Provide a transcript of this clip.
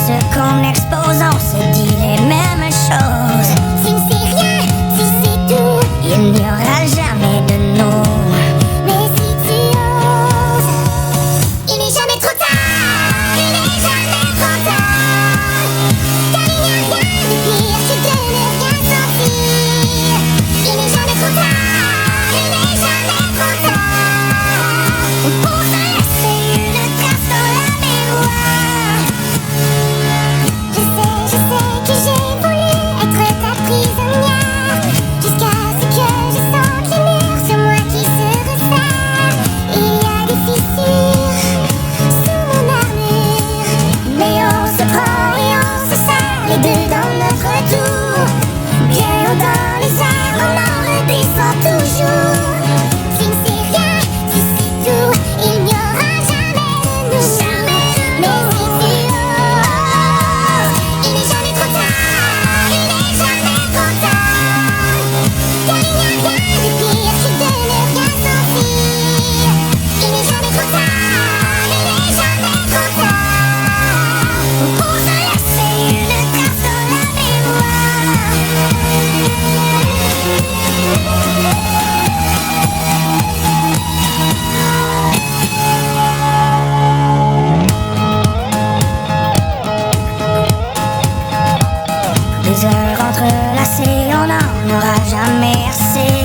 ce qu'on expose, on se dit les mêmes choses. Si c'est rien, si c'est tout, Il n'y aura jamais de nous. mais si tu oses, il n'est jamais trop tard, il n'est jamais trop tard. Car il n'y a rien de pire que de ne rien sentir. Il n'est jamais trop tard, il n'est jamais trop tard. Pour se laisser une trace dans la mémoire. Je sais que j'ai voulu être ta prisonnière, jusqu'à ce que je sente les murs sur moi qui se resserrent. Il y a des fissures sous mon armure, mais on se prend et on se serre les deux dans notre tour. Bien haut dans les airs, on en redescend toujours. Si c'est rien, si c'est tout, il n'y aura jamais de nous. Mais si tu oses, il n'est jamais trop tard, il n'est jamais trop tard. Car il n'y a rien de pire que de ne rien sentir. Il n'est jamais trop tard, il n'est jamais trop tard. Pour se laisser une trace dans la mémoire. Des heures entrelacées, on n'en aura jamais assez.